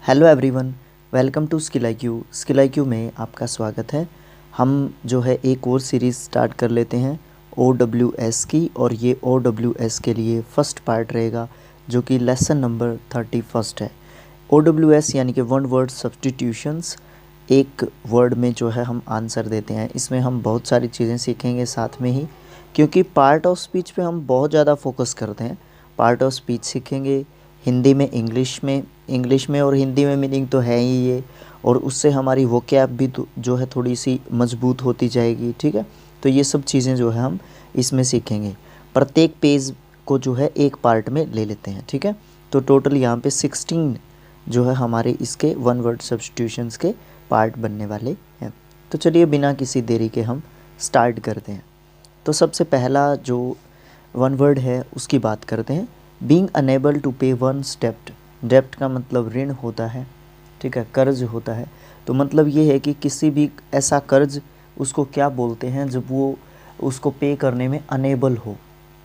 Hello everyone, welcome to skill IQ। Skill IQ में आपका स्वागत है। हम जो है एक और सीरीज़ स्टार्ट कर लेते हैं OWS की, और ये OWS के लिए फर्स्ट पार्ट रहेगा जो कि लेसन नंबर 31 है। OWS यानी कि वन वर्ड सब्स्टिट्यूशंस, एक वर्ड में जो है हम आंसर देते हैं। इसमें हम बहुत सारी चीज़ें सीखेंगे साथ में ही, क्योंकि पार्ट ऑफ स्पीच पे हम बहुत ज़्यादा फोकस करते हैं। पार्ट ऑफ स्पीच सीखेंगे हिंदी में, इंग्लिश में और हिंदी में मीनिंग तो है ही ये, और उससे हमारी वोकैब भी जो है थोड़ी सी मजबूत होती जाएगी। ठीक है, तो ये सब चीज़ें जो है हम इसमें सीखेंगे। प्रत्येक पेज को जो है एक पार्ट में ले लेते हैं। ठीक है, तो टोटल यहाँ पे 16 जो है हमारे इसके वन वर्ड सब्स्टिट्यूशंस के पार्ट बनने वाले हैं। तो चलिए बिना किसी देरी के हम स्टार्ट करते हैं। तो सबसे पहला जो वन वर्ड है उसकी बात करते हैं। बीइंग अनेबल टू पे वन्स डेब्ट। डेब्ट का मतलब ऋण होता है, ठीक है, कर्ज होता है। तो मतलब ये है कि किसी भी ऐसा कर्ज, उसको क्या बोलते हैं जब वो उसको पे करने में अनेबल हो,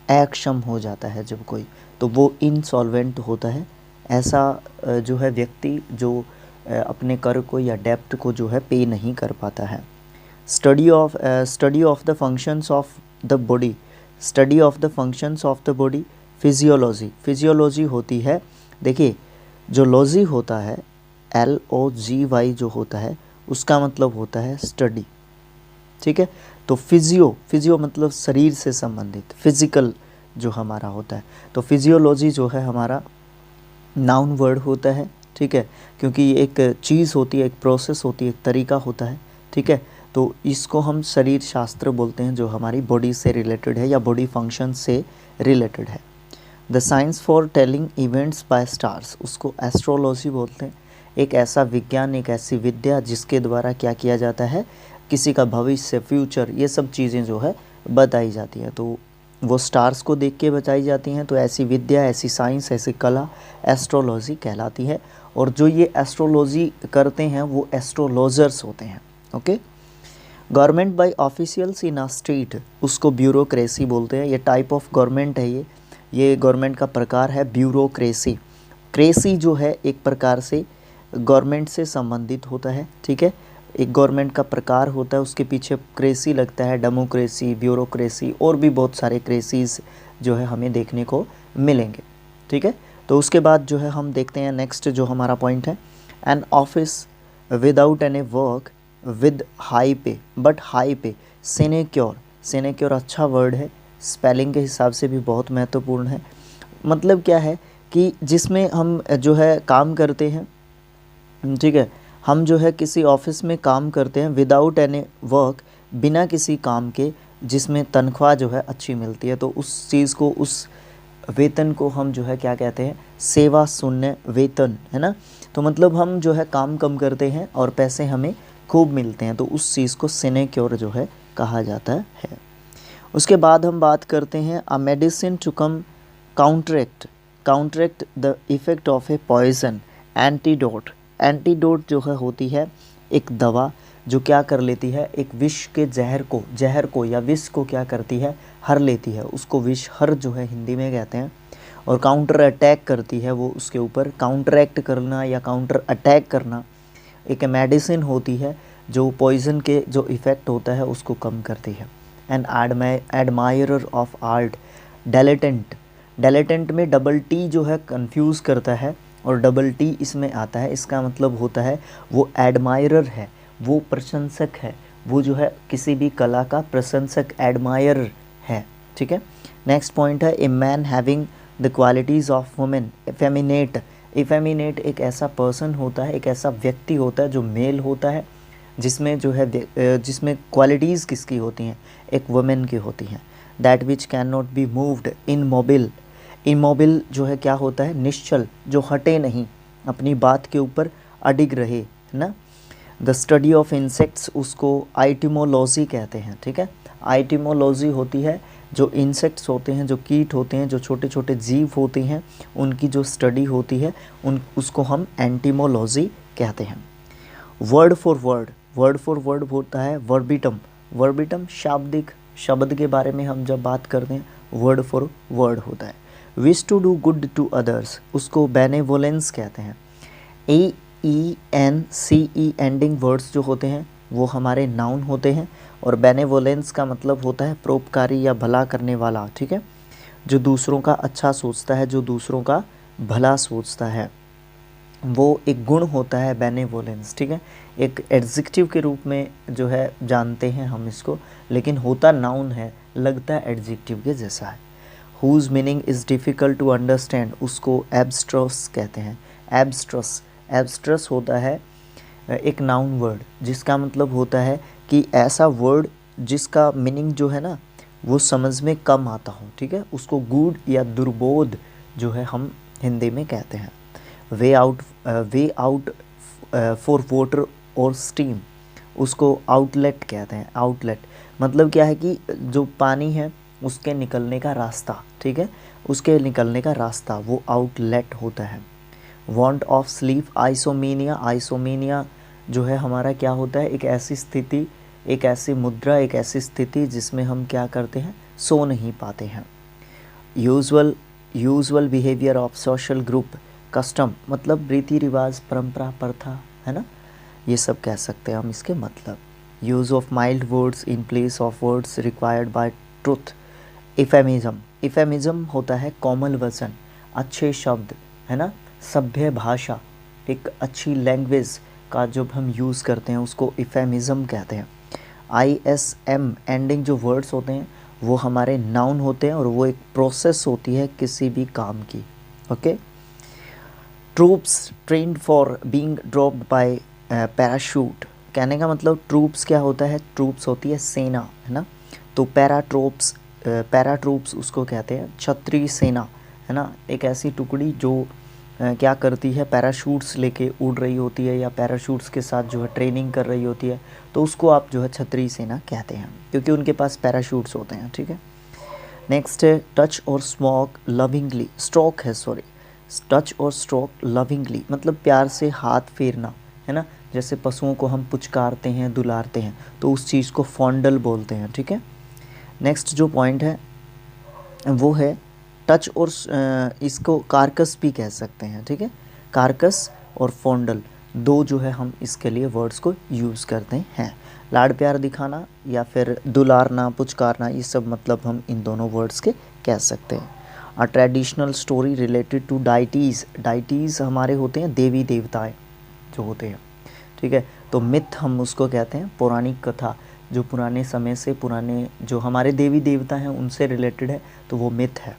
अक्षम हो जाता है जब कोई, तो वो इंसॉल्वेंट होता है। ऐसा जो है व्यक्ति जो अपने कर को या डेब्ट को जो है पे नहीं कर पाता है। Study of the functions of the body. Study of the functions of the body. Physiology होती है, देखिए जो लॉजी होता है LOGY जो होता है उसका मतलब होता है स्टडी। ठीक है, तो फिजियो मतलब शरीर से संबंधित, फिजिकल जो हमारा होता है। तो फिजियोलॉजी जो है हमारा नाउन वर्ड होता है। ठीक है, क्योंकि ये एक चीज़ होती है, एक प्रोसेस होती है, एक तरीका होता है। ठीक है, तो इसको हम शरीर शास्त्र बोलते हैं जो हमारी बॉडी से रिलेटेड है या बॉडी फंक्शन से रिलेटेड है। The science for telling events by stars, उसको एस्ट्रोलॉजी बोलते हैं। एक ऐसा विज्ञान, एक ऐसी विद्या जिसके द्वारा क्या किया जाता है, किसी का भविष्य, फ्यूचर, ये सब चीज़ें जो है बताई जाती हैं। तो वो स्टार्स को देख के बताई जाती हैं। तो ऐसी विद्या, ऐसी साइंस, ऐसी कला एस्ट्रोलॉजी कहलाती है। और जो ये एस्ट्रोलॉजी करते हैं वो एस्ट्रोलॉजर्स होते हैं। Okay, government by officials in a state, उसको ब्यूरोक्रेसी बोलते हैं। ये टाइप ऑफ गवर्नमेंट है, ये गवर्नमेंट का प्रकार है ब्यूरोक्रेसी। क्रेसी जो है एक प्रकार से गवर्नमेंट से संबंधित होता है। ठीक है, एक गवर्नमेंट का प्रकार होता है, उसके पीछे क्रेसी लगता है, डेमोक्रेसी, ब्यूरोक्रेसी, और भी बहुत सारे क्रेसीज जो है हमें देखने को मिलेंगे। ठीक है, तो उसके बाद जो है हम देखते हैं नेक्स्ट जो हमारा पॉइंट है, an office without any work with high पे, बट हाई पे। सिनेक्योर अच्छा वर्ड है, स्पेलिंग के हिसाब से भी बहुत महत्वपूर्ण है। मतलब क्या है कि जिसमें हम जो है काम करते हैं, ठीक है, हम जो है किसी ऑफिस में काम करते हैं विदाउट एनी वर्क, बिना किसी काम के, जिसमें तनख्वाह जो है अच्छी मिलती है। तो उस चीज़ को, उस वेतन को हम जो है क्या कहते हैं, सेवा शून्य वेतन, है ना। तो मतलब हम जो है काम कम करते हैं और पैसे हमें खूब मिलते हैं, तो उस चीज़ को सिनेक्योर जो है कहा जाता है। उसके बाद हम बात करते हैं a medicine to come counteract the effect of a poison. Antidote जो है होती है एक दवा जो क्या कर लेती है, एक विष के जहर को या विष को क्या करती है, हर लेती है। उसको विष हर जो है हिंदी में कहते हैं। और काउंटर अटैक करती है वो उसके ऊपर। काउंटरैक्ट करना या काउंटर अटैक करना एक मेडिसिन होती है जो पॉइजन के जो इफ़ेक्ट होता है उसको कम करती है। एन एडमायरर ऑफ आर्ट, डेलेटेंट में डबल टी जो है कंफ्यूज करता है, और डबल टी इसमें आता है। इसका मतलब होता है वो एडमायरर है, वो प्रशंसक है, वो जो है किसी भी कला का प्रशंसक, एडमायरर है। ठीक है, नेक्स्ट पॉइंट है a man having the qualities of women. Effeminate एक ऐसा पर्सन होता है, एक ऐसा व्यक्ति होता है जो मेल होता है, जिसमें जो है जिसमें क्वालिटीज़ किसकी होती हैं, एक वुमेन की होती हैं। That which can not be moved, immobile जो है क्या होता है, निश्चल, जो हटे नहीं, अपनी बात के ऊपर अडिग रहे, है ना। द स्टडी ऑफ इंसेक्ट्स, उसको आइटिमोलॉजी कहते हैं। ठीक है, आइटिमोलॉजी होती है जो इंसेक्ट्स होते हैं, जो कीट होते हैं, जो छोटे छोटे जीव होते हैं, उनकी जो स्टडी होती है उसको हम एंटीमोलॉजी कहते हैं। वर्ड फॉर वर्ड होता है वर्बिटम शाब्दिक, शब्द के बारे में हम जब बात करते हैं वर्ड फॉर वर्ड होता है। Wish to do good to others, उसको बेनेवोलेंस कहते हैं। ENCE एंडिंग वर्ड्स जो होते हैं वो हमारे नाउन होते हैं। और बेनेवोलेंस का मतलब होता है परोपकारी या भला करने वाला, ठीक है, जो दूसरों का अच्छा सोचता है, जो दूसरों का भला सोचता है, वो एक गुण होता है बेनेवोलेंस, ठीक है। एक एडजेक्टिव के रूप में जो है जानते हैं हम इसको, लेकिन होता नाउन है, लगता है एडजेक्टिव के जैसा है। Whose meaning is difficult to understand, उसको एब्स्ट्रस कहते हैं। एब्स्ट्रस, एब्स्ट्रस होता है एक नाउन वर्ड, जिसका मतलब होता है कि ऐसा वर्ड जिसका मीनिंग जो है ना वो समझ में कम आता हो, ठीक है, उसको गूढ़ या दुर्बोध जो है हम हिंदी में कहते हैं। वे आउट फॉर वाटर और स्टीम, उसको आउटलेट कहते हैं। आउटलेट मतलब क्या है कि जो पानी है उसके निकलने का रास्ता, ठीक है, उसके निकलने का रास्ता वो आउटलेट होता है। वांट ऑफ स्लीप, आइसोमीनिया, आइसोमीनिया जो है हमारा क्या होता है, एक ऐसी स्थिति, एक ऐसी मुद्रा, एक ऐसी स्थिति जिसमें हम क्या करते हैं, सो नहीं पाते हैं। Usual behaviour of social group, custom मतलब रीति रिवाज, परंपरा, प्रथा, है ना, ये सब कह सकते हैं हम इसके मतलब। Use of mild words in place of words required by truth. Euphemism, euphemism होता है कोमल वचन, अच्छे शब्द, है ना, सभ्य भाषा, एक अच्छी लैंग्वेज का जब हम यूज़ करते हैं उसको इफेमिज्म कहते हैं। ISM एंडिंग जो वर्ड्स होते हैं वो हमारे नाउन होते हैं और वो एक प्रोसेस होती है किसी भी काम की। Okay. Troops trained for being dropped by parachute, कहने का मतलब ट्रूप्स क्या होता है, ट्रूप्स होती है सेना, है ना, तो पैराट्रूप्स उसको कहते हैं, क्षत्रिय सेना, है ना, एक ऐसी टुकड़ी जो क्या करती है, पैराशूट्स लेके उड़ रही होती है या पैराशूट्स के साथ जो है ट्रेनिंग कर रही होती है, तो उसको आप जो है क्षत्रिय सेना कहते हैं क्योंकि उनके पास पैराशूट्स होते हैं, ठीक है। नेक्स्ट है टच और स्मोक लविंगली, स्ट्रोक है सॉरी, टच और स्ट्रोक लविंगली मतलब प्यार से हाथ फेरना, है ना, जैसे पशुओं को हम पुचकारते हैं, दुलारते हैं, तो उस चीज़ को फॉन्डल बोलते हैं, ठीक है। नेक्स्ट जो पॉइंट है वो है टच और इसको कारकस भी कह सकते हैं, ठीक है, कारकस और फॉन्डल दो जो है हम इसके लिए वर्ड्स को यूज़ करते हैं। लाड़ प्यार दिखाना या फिर दुलारना, पुचकारना, ये सब मतलब हम इन दोनों वर्ड्स के कह सकते हैं। A traditional story related to deities, deities हमारे होते हैं देवी देवताएं जो होते हैं, ठीक है, तो मिथ हम उसको कहते हैं, पौराणिक कथा जो पुराने समय से, पुराने जो हमारे देवी देवता हैं उनसे रिलेटेड है, तो वो मिथ है।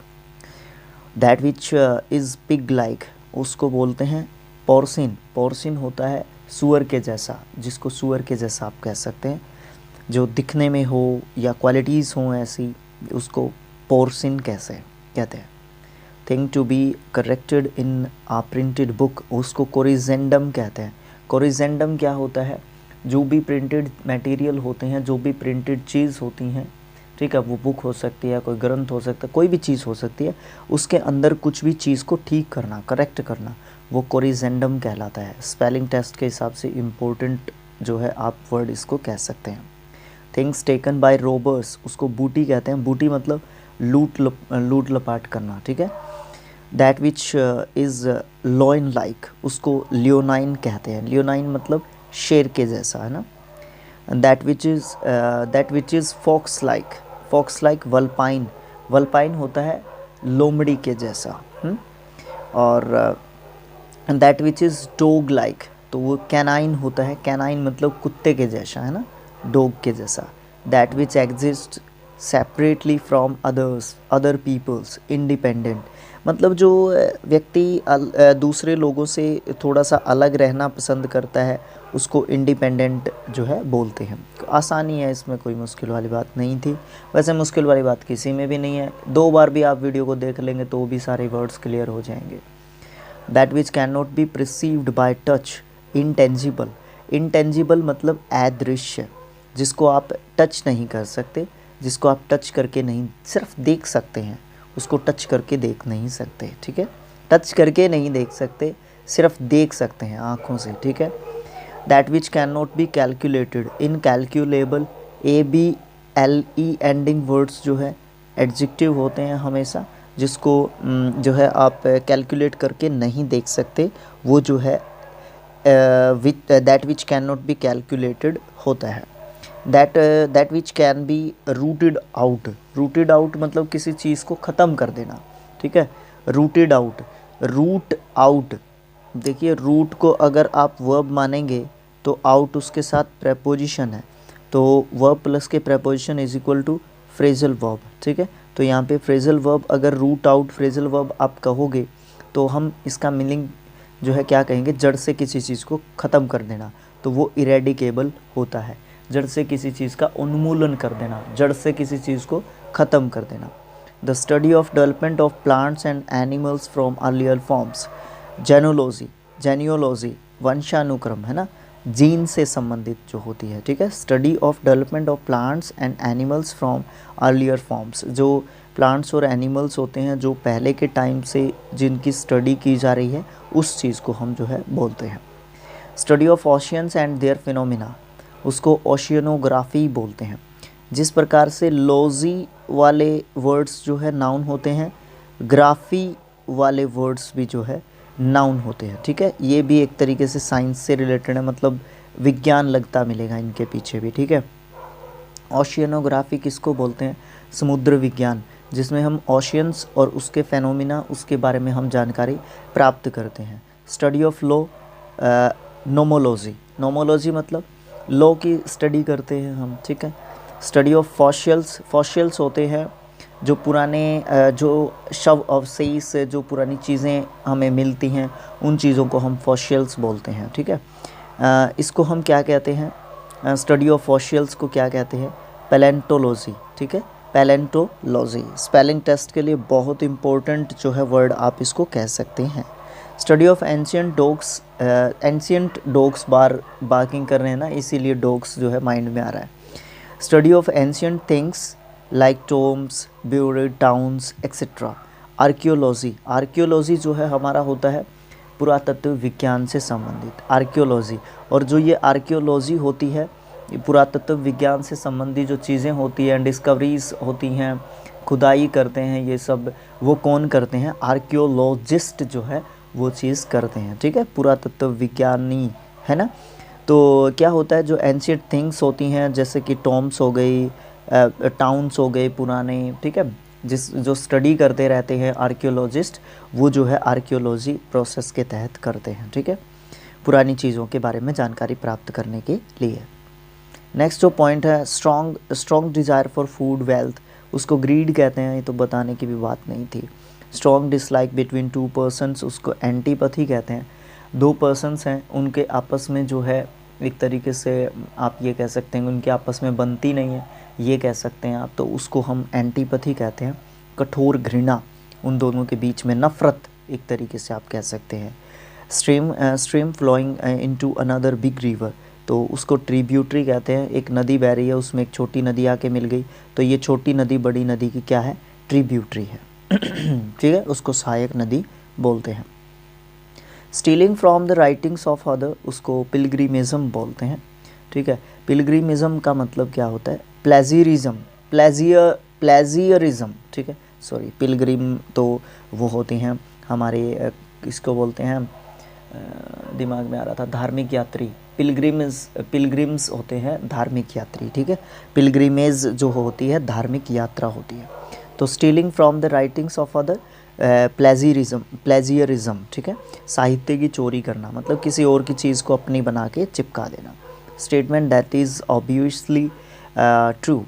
That which is pig like, उसको बोलते हैं पोर्सिन, पोर्सिन होता है सुअर के जैसा, जिसको सुअर के जैसा आप कह सकते हैं, जो दिखने में हो या क्वालिटीज़ हों ऐसी, उसको पोर्सिन कैसे कहते हैं। Thing to be corrected in a printed book, उसको कोरिजेंडम कहते हैं। कोरिजेंडम क्या होता है, जो भी प्रिंटेड मटेरियल होते हैं, जो भी प्रिंटेड चीज़ होती हैं, ठीक है, वो बुक हो सकती है, कोई ग्रंथ हो सकता है, कोई भी चीज़ हो सकती है, उसके अंदर कुछ भी चीज़ को ठीक करना, करेक्ट करना, वो कोरिजेंडम कहलाता है। स्पेलिंग टेस्ट के हिसाब से इम्पोर्टेंट जो है आप वर्ड इसको कह सकते हैं। थिंग्स टेकन बाय रोबर्स, उसको बूटी कहते हैं, बूटी मतलब लूट लपाट करना, ठीक है। That which is lion like, उसको लियोनाइन कहते हैं, लियोनाइन मतलब शेर के जैसा, है ना। That which is fox like, fox like vulpine, vulpine होता है लोमड़ी के जैसा, और that which is dog like, तो वो कैनाइन होता है, कैनाइन मतलब कुत्ते के जैसा, है ना, डॉग के जैसा। That which exist separately from other peoples, independent मतलब जो व्यक्ति दूसरे लोगों से थोड़ा सा अलग रहना पसंद करता है उसको इंडिपेंडेंट जो है बोलते हैं। आसानी है इसमें, कोई मुश्किल वाली बात नहीं थी, वैसे मुश्किल वाली बात किसी में भी नहीं है, 2 बार भी आप वीडियो को देख लेंगे तो भी सारे वर्ड्स क्लियर हो जाएंगे। That which can not be perceived bye touch, intangible, intangible मतलब अदृश्य, जिसको आप टच नहीं कर सकते, जिसको आप टच करके नहीं, सिर्फ देख सकते हैं, उसको टच करके देख नहीं सकते, ठीक है, टच करके नहीं देख सकते, सिर्फ देख सकते हैं आँखों से, ठीक है। That which can not be calculated, incalculable, ABLE ending words जो है एडजेक्टिव होते हैं हमेशा, जिसको जो है आप कैलकुलेट करके नहीं देख सकते, वो जो है that which can not be calculated होता है। That which can be rooted out. Rooted out मतलब किसी चीज़ को ख़त्म कर देना, ठीक है। रूटेड आउट, रूट आउट, देखिए रूट को अगर आप वर्ब मानेंगे तो आउट उसके साथ प्रेपोजिशन है, तो वर्ब प्लस के preposition is equal to phrasal verb, ठीक है। तो यहाँ पे फ्रेजल वर्ब, अगर रूट आउट फ्रेजल वर्ब आप कहोगे तो हम इसका मीनिंग जो है क्या कहेंगे, जड़ से किसी चीज़ को ख़त्म कर देना, तो वो इरेडिकेबल होता है। जड़ से किसी चीज़ का उन्मूलन कर देना, जड़ से किसी चीज़ को ख़त्म कर देना। The study of development of plants and animals from earlier forms. Genealogy, genealogy वंशानुक्रम है ना, जीन से संबंधित जो होती है, ठीक है। Study of development of plants and animals from earlier forms, जो प्लांट्स और एनिमल्स होते हैं जो पहले के टाइम से जिनकी स्टडी की जा रही है, उस चीज़ को हम जो है बोलते हैं। Study of oceans and their phenomena, उसको ओशियनोग्राफी बोलते हैं। जिस प्रकार से लॉजी वाले वर्ड्स जो है नाउन होते हैं, ग्राफी वाले वर्ड्स भी जो है नाउन होते हैं, ठीक है। ये भी एक तरीके से साइंस से रिलेटेड है, मतलब विज्ञान लगता मिलेगा इनके पीछे भी, ठीक है। ओशियनोग्राफी किसको बोलते हैं? समुद्र विज्ञान, जिसमें हम ओशियंस और उसके फेनोमिना, उसके बारे में हम जानकारी प्राप्त करते हैं। स्टडी ऑफ लॉ, नोमोलॉजी, नोमोलॉजी मतलब लॉ की स्टडी करते हैं हम, ठीक है। स्टडी ऑफ फॉसिल्स, फॉसिल्स होते हैं जो पुराने जो शव अवशेष से जो पुरानी चीज़ें हमें मिलती हैं, उन चीज़ों को हम फॉसिल्स बोलते हैं, ठीक है। इसको हम क्या कहते हैं, स्टडी ऑफ फॉसिल्स को क्या कहते हैं? पैलेंटोलॉजी, ठीक है, पैलेंटोलॉजी। स्पेलिंग टेस्ट के लिए बहुत इंपॉर्टेंट जो है वर्ड, आप इसको कह सकते हैं। Study of ancient dogs, ancient dogs bar barking कर रहे हैं ना, इसीलिए डॉग्स जो है माइंड में आ रहा है। Study of ancient things like Tombs, buried towns etcetera. Archaeology, archaeology जो है हमारा होता है पुरातत्व विज्ञान से संबंधित आर्कियोलॉजी। और जो ये आर्कियोलॉजी होती है, ये पुरातत्व विज्ञान से संबंधित जो चीज़ें होती हैं, डिस्कवरीज होती हैं, खुदाई करते हैं, ये सब वो कौन करते हैं? आर्कियोलॉजिस्ट जो है वो चीज़ करते हैं, ठीक है, पुरातत्व विज्ञानी, है ना। तो क्या होता है, जो एंशियंट थिंग्स होती हैं जैसे कि टॉम्स हो गई, टाउन्स हो गए पुराने, ठीक है, जो स्टडी करते रहते हैं आर्कियोलॉजिस्ट, वो जो है आर्कियोलॉजी प्रोसेस के तहत करते हैं, ठीक है, पुरानी चीज़ों के बारे में जानकारी प्राप्त करने के लिए। नेक्स्ट जो पॉइंट है, strong desire for food wealth, उसको ग्रीड कहते हैं, ये तो बताने की भी बात नहीं थी। Strong dislike between two persons, उसको एंटीपैथी कहते हैं। दो पर्सन्स हैं, उनके आपस में जो है एक तरीके से आप ये कह सकते हैं उनके आपस में बनती नहीं है, ये कह सकते हैं आप, तो उसको हम एंटीपैथी कहते हैं। कठोर घृणा, उन दोनों के बीच में नफ़रत, एक तरीके से आप कह सकते हैं। Stream flowing into another big river, तो उसको ट्रिब्यूटरी कहते हैं। एक नदी बह रही है, उसमें एक छोटी नदी आके मिल गई, तो ये छोटी नदी बड़ी नदी की क्या है? ट्रिब्यूटरी है, ठीक है, उसको सहायक नदी बोलते हैं। Stealing from the writings of other, उसको पिलग्रिमिज्म बोलते हैं, ठीक है। पिलग्रिमिज्म का मतलब क्या होता है? प्लेजियरिज्म, प्लेजियरिज्म, ठीक है, सॉरी, पिलग्रिम तो वो होते हैं हमारे इसको बोलते हैं, दिमाग में आ रहा था, धार्मिक यात्री। पिलग्रिम्स होते हैं धार्मिक यात्री, ठीक है। पिलग्रिमेज जो होती है धार्मिक यात्रा होती है। तो stealing from the writings of other, plagiarism, ठीक है, साहित्य की चोरी करना, मतलब किसी और की चीज़ को अपनी बना के चिपका देना। Statement that is obviously true,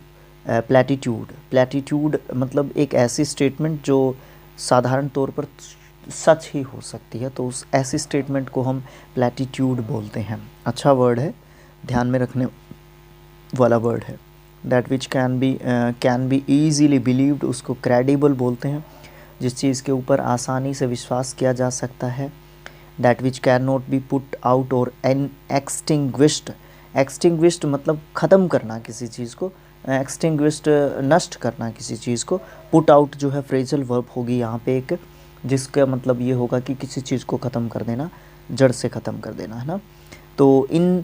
platitude, platitude मतलब एक ऐसी स्टेटमेंट जो साधारण तौर पर सच ही हो सकती है, तो उस ऐसी स्टेटमेंट को हम प्लेटिट्यूड बोलते हैं। अच्छा वर्ड है, ध्यान में रखने वाला वर्ड है। That which can be easily believed, उसको क्रेडिबल बोलते हैं, जिस चीज़ के ऊपर आसानी से विश्वास किया जा सकता है। That which can not B put out और एन एक्सटिंग्विश्ड, एक्सटिंग्विश्ड मतलब ख़त्म करना किसी चीज़ को, एक्सटिंग्विश्ड नष्ट करना किसी चीज़ को। पुट आउट जो है फ्रेजल वर्ब होगी यहाँ पे एक, जिसका मतलब ये होगा कि किसी चीज़ को ख़त्म कर देना, जड़ से ख़त्म कर देना, है ना। तो इन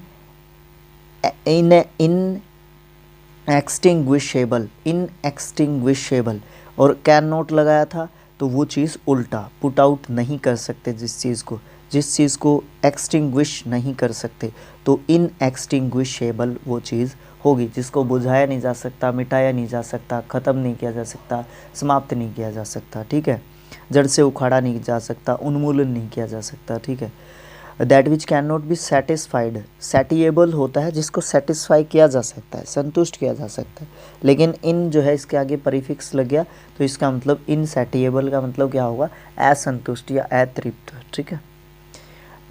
एक्सटिंग्विशेबल, इन एक्सटिंग्विशेबल और कैन नॉट लगाया था, तो वो चीज़ उल्टा, पुट आउट नहीं कर सकते जिस चीज़ को, जिस चीज़ को एक्सटिंग्विश नहीं कर सकते, तो इनएक्सटिंग्विशेबल वो चीज़ होगी, जिसको बुझाया नहीं जा सकता, मिटाया नहीं जा सकता, ख़त्म नहीं किया जा सकता, समाप्त नहीं किया जा सकता, ठीक है, जड़ से उखाड़ा नहीं जा सकता, उन्मूलन नहीं किया जा सकता, ठीक है। That which can not be satisfied, satiable होता है जिसको सेटिस्फाई किया जा सकता है, संतुष्ट किया जा सकता है, लेकिन इन जो है इसके आगे प्रीफिक्स लग गया तो इसका मतलब इनसेटिएबल का मतलब क्या होगा, असंतुष्ट या अतृप्त, ठीक है।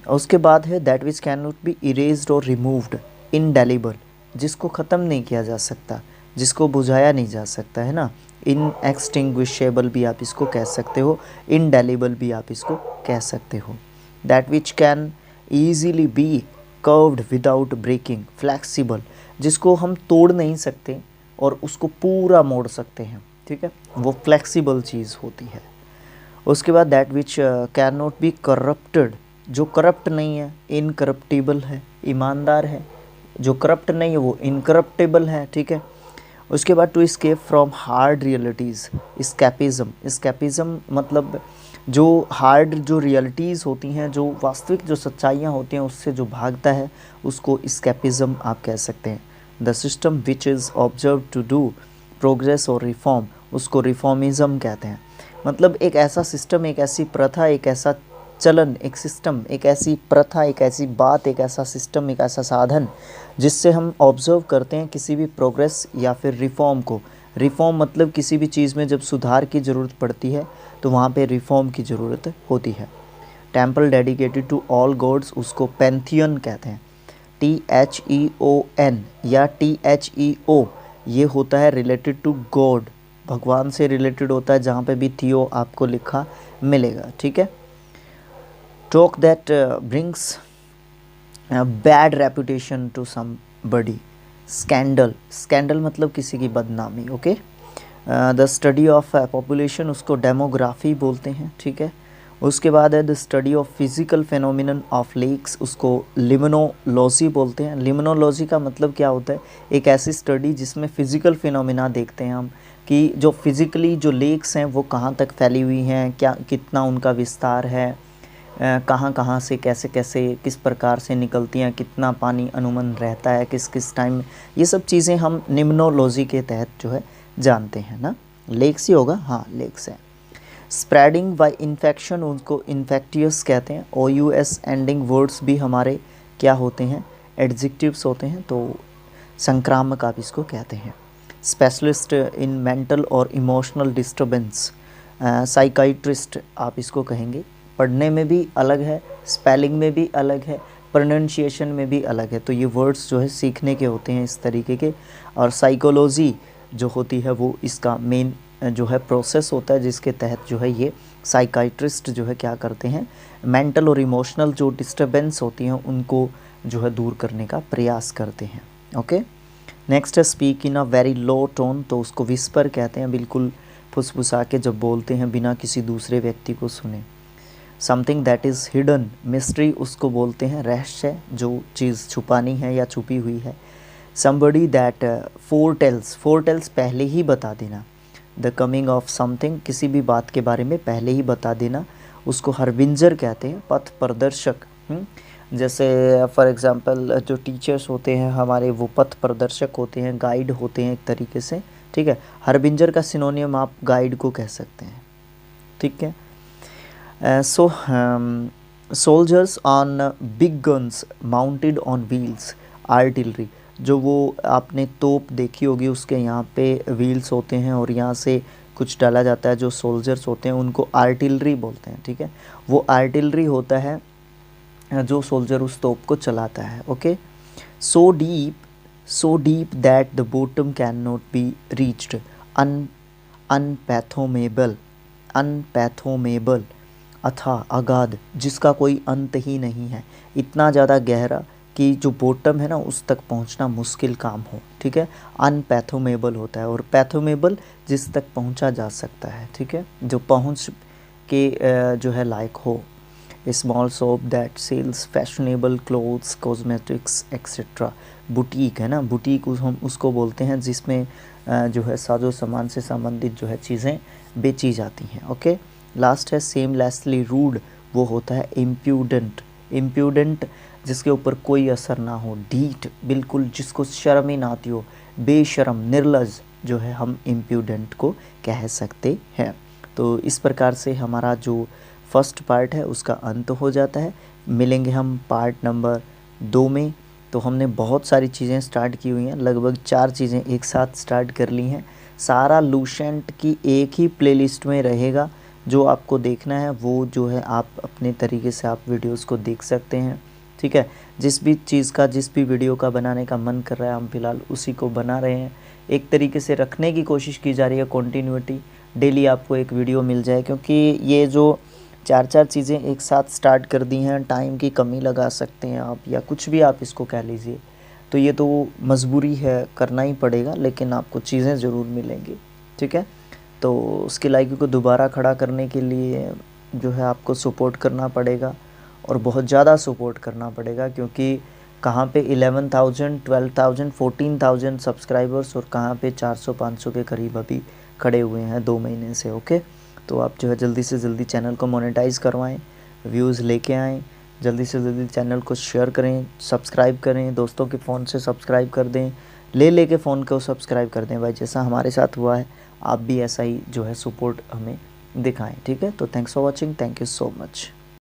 उसके बाद है that which can not B erased और रिमूव्ड, इनडेलिबल, जिसको ख़त्म नहीं किया जा सकता, जिसको बुझाया नहीं जा सकता, है ना। इनएक्सटिंग्विशेबल भी आप इसको कह सकते हो, इनडेलिबल भी आप इसको कह सकते हो। That which can easily be curved without breaking, flexible, जिसको हम तोड़ नहीं सकते और उसको पूरा मोड़ सकते हैं, ठीक है, वो फ्लैक्सीबल चीज़ होती है। उसके बाद that which can not B corrupted, जो करप्ट नहीं है, इनकरप्टिबल है, ईमानदार है, जो करप्ट नहीं है वो इनकरप्टेबल है, ठीक है। उसके बाद to escape from hard realities, escapism, escapism मतलब जो हार्ड जो रियलिटीज़ होती हैं, जो वास्तविक जो सच्चाइयाँ होती हैं उससे जो भागता है उसको स्कैपिज़म आप कह सकते हैं। The system which is observe to do progress और रिफॉर्म, उसको रिफॉर्मिज़म कहते हैं। मतलब एक ऐसा सिस्टम, एक ऐसी प्रथा, एक ऐसा चलन, एक सिस्टम, एक ऐसी प्रथा, एक ऐसी बात, एक ऐसा सिस्टम, एक ऐसा साधन जिससे हम ऑब्ज़र्व करते हैं किसी भी प्रोग्रेस या फिर रिफॉर्म को। रिफॉर्म मतलब किसी भी चीज़ में जब सुधार की ज़रूरत पड़ती है तो वहाँ पे रिफॉर्म की ज़रूरत होती है। Temple dedicated to all gods, उसको पैंथियन कहते हैं। THEON या THEO ये होता है रिलेटेड टू गॉड, भगवान से रिलेटेड होता है, जहाँ पे भी थियो आपको लिखा मिलेगा, ठीक है। Talk that brings bad reputation to somebody, scandal, scandal मतलब किसी की बदनामी, okay. The study of population, उसको डेमोग्राफी बोलते हैं, ठीक है। उसके बाद है the study of physical phenomenon of lakes, उसको लिम्नोलॉजी बोलते हैं। लिम्नोलॉजी का मतलब क्या होता है, एक ऐसी स्टडी जिसमें फ़िज़िकल फेनोमिना देखते हैं हम कि जो फिज़िकली जो लेक्स हैं वो कहाँ तक फैली हुई हैं, क्या कितना उनका विस्तार है, कहाँ कहाँ से कैसे कैसे किस प्रकार से निकलती हैं, कितना पानी अनुमन रहता है किस किस टाइम, ये सब चीज़ें हम निम्नोलॉजी के तहत जो है जानते हैं ना। लेक्स ही होगा, हाँ लेक्स है। स्प्रेडिंग बाय इन्फेक्शन, उनको इन्फेक्टियस कहते हैं। OUS एंडिंग वर्ड्स भी हमारे क्या होते हैं, एडजेक्टिव्स होते हैं, तो संक्रामक आप इसको कहते हैं। स्पेशलिस्ट इन मेंटल और इमोशनल डिस्टर्बेंस, साइकाइट्रिस्ट आप इसको कहेंगे। पढ़ने में भी अलग है, स्पेलिंग में भी अलग है, प्रोनाउंसिएशन में भी अलग है, तो ये वर्ड्स जो है सीखने के होते हैं इस तरीके के। और साइकोलॉजी जो होती है वो इसका मेन जो है प्रोसेस होता है, जिसके तहत जो है ये साइकाइट्रिस्ट जो है क्या करते हैं, मेंटल और इमोशनल जो डिस्टर्बेंस होती हैं उनको जो है दूर करने का प्रयास करते हैं, ओके। नेक्स्ट है speak in a very low tone, तो उसको विस्पर कहते हैं, बिल्कुल फुसफुसा के जब बोलते हैं बिना किसी दूसरे व्यक्ति को सुने। Something that is hidden, mystery उसको बोलते हैं, रहस्य, जो चीज़ छुपानी है या छुपी हुई है। समबडी दैट फोरटेल्स, फोरटेल्स पहले ही बता देना। द कमिंग ऑफ समथिंग, किसी भी बात के बारे में पहले ही बता देना, उसको हरबिंजर कहते हैं, पथ प्रदर्शक। जैसे फॉर एग्जांपल जो टीचर्स होते हैं हमारे वो पथ प्रदर्शक होते हैं, गाइड होते हैं एक तरीके से, ठीक है। हरबिंजर का सिनोनियम आप गाइड को कह सकते हैं, ठीक है। Soldiers on big guns mounted on wheels, artillery, जो वो आपने तोप देखी होगी उसके यहाँ पे व्हील्स होते हैं और यहाँ से कुछ डाला जाता है, जो सोल्जर्स होते हैं उनको आर्टिलरी बोलते हैं, ठीक है। वो आर्टिलरी होता है जो सोल्जर उस तोप को चलाता है, okay. So deep that the bottom can not be reached, unfathomable, अथाह, अगाध, जिसका कोई अंत ही नहीं है, इतना ज़्यादा गहरा कि जो बॉटम है ना उस तक पहुंचना मुश्किल काम हो, ठीक है। अनपैथोमेबल होता है, और पैथोमेबल जिस तक पहुंचा जा सकता है, ठीक है, जो पहुंच के जो है लायक हो। Small shop that sells fashionable clothes, cosmetics etcetera, boutique है ना, बुटीक हम उसको बोलते हैं जिसमें जो है साजो सामान से संबंधित जो है चीज़ें बेची जाती हैं, ओके। लास्ट है सेमलेसली रूड, वो होता है इम्प्यूडेंट। इम्प्यूडेंट जिसके ऊपर कोई असर ना हो, ढीठ, बिल्कुल जिसको शर्म ही ना आती हो, बेशरम, निर्लज, जो है हम इम्प्यूडेंट को कह सकते हैं। तो इस प्रकार से हमारा जो फर्स्ट पार्ट है उसका अंत हो जाता है। मिलेंगे हम पार्ट नंबर 2 में। तो हमने बहुत सारी चीज़ें स्टार्ट की हुई हैं, लगभग 4 चीज़ें एक साथ स्टार्ट कर ली हैं। सारा लूसेंट की एक ही प्लेलिस्ट में रहेगा। जो आपको देखना है वो जो है आप अपने तरीके से आप वीडियोस को देख सकते हैं, ठीक है। जिस भी चीज़ का, जिस भी वीडियो का बनाने का मन कर रहा है, हम फ़िलहाल उसी को बना रहे हैं। एक तरीके से रखने की कोशिश की जा रही है कंटिन्यूटी, डेली आपको एक वीडियो मिल जाए, क्योंकि ये जो 4 चीज़ें एक साथ स्टार्ट कर दी हैं, टाइम की कमी लगा सकते हैं आप, या कुछ भी आप इसको कह लीजिए। तो ये तो मजबूरी है, करना ही पड़ेगा, लेकिन आपको चीज़ें ज़रूर मिलेंगी, ठीक है। तो उसके लाइक को दोबारा खड़ा करने के लिए जो है आपको सपोर्ट करना पड़ेगा, और बहुत ज़्यादा सपोर्ट करना पड़ेगा, क्योंकि कहाँ पे 11,000, 12,000, 14,000 सब्सक्राइबर्स, और कहाँ पे 400-500 के करीब अभी खड़े हुए हैं 2 महीने से। ओके, तो आप जो है जल्दी से जल्दी चैनल को मोनेटाइज़ करवाएं, व्यूज़ लेके आएँ, जल्दी से जल्दी चैनल को शेयर करें, सब्सक्राइब करें, दोस्तों के फ़ोन से सब्सक्राइब कर दें, ले के फ़ोन को सब्सक्राइब कर दें भाई। जैसा हमारे साथ हुआ है, आप भी ऐसा ही जो है सपोर्ट हमें दिखाएं, ठीक है। तो thanks for watching, thank you so much.